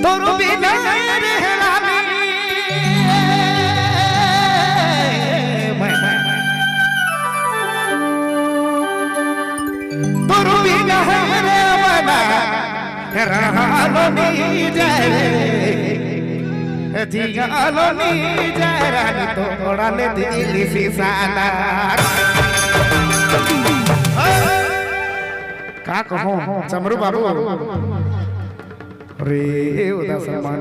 তোর বিনা রে রানী তোর বিনা রে মনা রালো নি যায় জিয়ালো নি যায় রানী তোড়ালে দিলি সিসানা का कहो चमरू बाबू रे उदास मान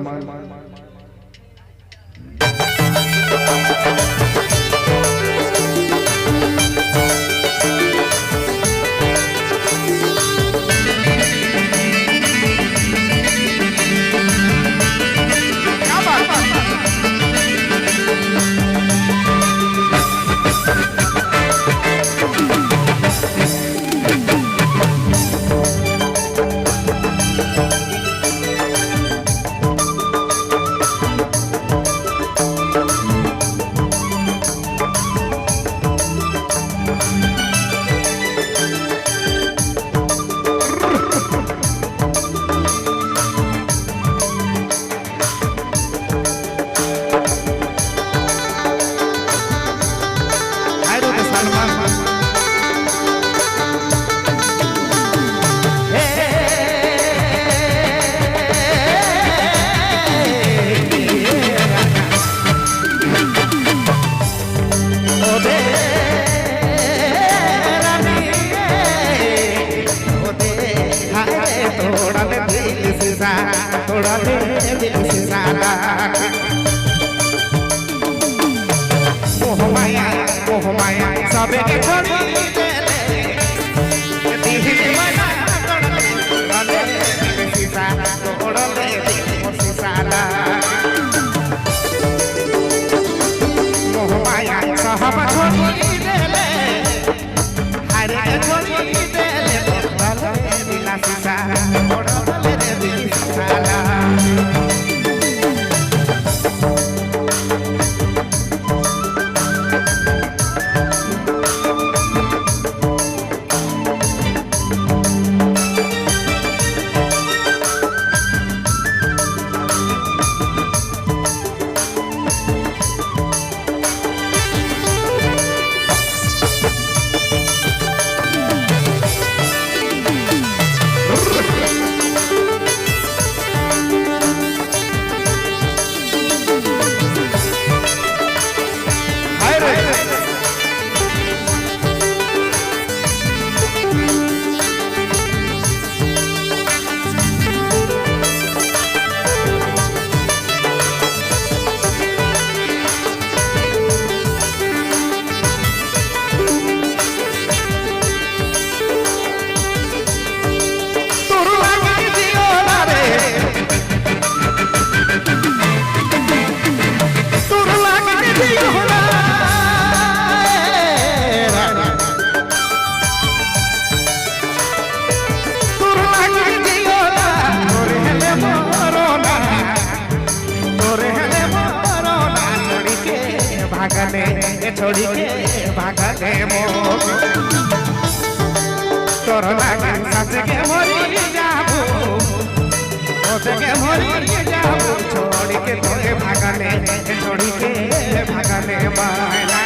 थोड़ा दे दिल से सारा मोह माया सबे के छोड़ी दे ले दिल मना थोड़ा दे दिल से सारा थोड़ा दे दिल से सारा मोह माया सब छोड़ी दे ले हरे के छोड़ी दे ले थोड़ा दे दिल से सारा थोड़ा दे दिल से सारा छोड़ी के भागले मो तोर लागे सच के मरी जाबू ओते के मरी जाबू छोड़ी के तोरे भागले छोड़ी के भागले मायला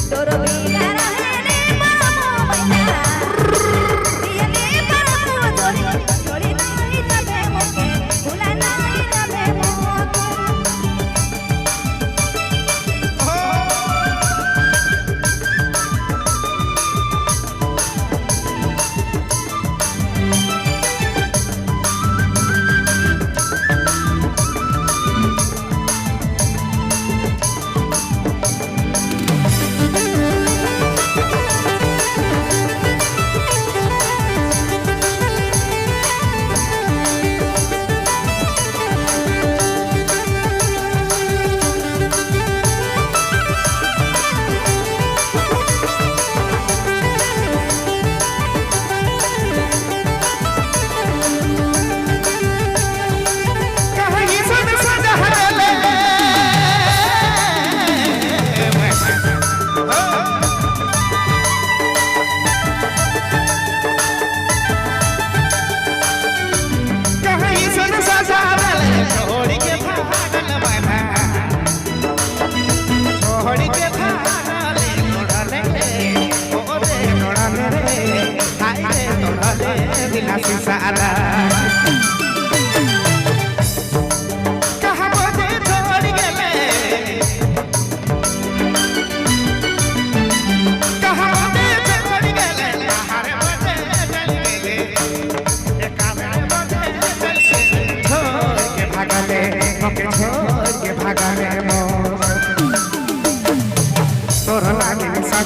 Toro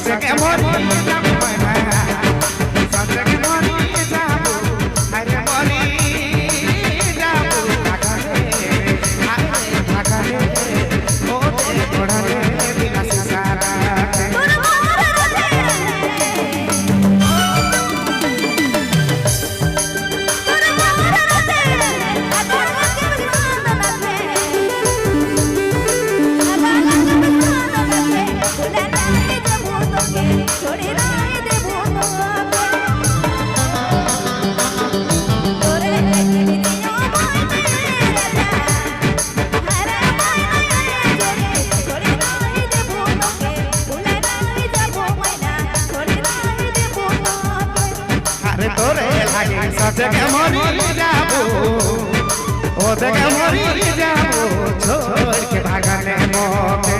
সচকে মরি যাবো ময়না সচকে মরি যাবো আরে মরি যাবো ঢাকারে আরে ঢাকারে ও ঘোড়ারে বিনাশ সারা সচকে মরি যাবো ও দেখে মরি যাবো ছোড় के भागने मोके